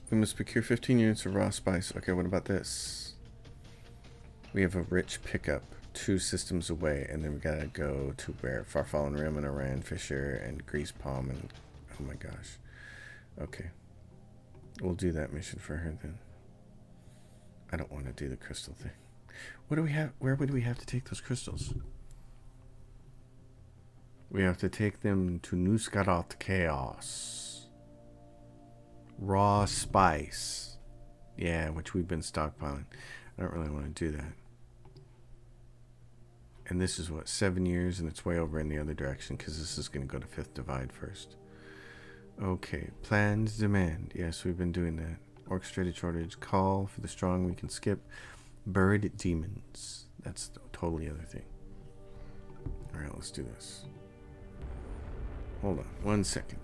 Speaker 1: We must procure 15 units of raw spice. Okay, what about this? We have a rich pickup 2 systems away, and then we gotta go to where? Farfallen Rim and Iran Fisher and Grease Palm and oh my gosh. Okay. We'll do that mission for her then. I don't want to do the crystal thing. What do we have? Where would we have to take those crystals? We have to take them to Nuskarat Chaos. Raw spice. Yeah, which we've been stockpiling. I don't really want to do that. And this is what, 7 years, and it's way over in the other direction because this is going to go to Fifth Divide first. Okay, plans demand. Yes, we've been doing that. Orchestrated shortage. Call for the strong. We can skip. Buried demons. That's the totally other thing. All right, let's do this. Hold on 1 second.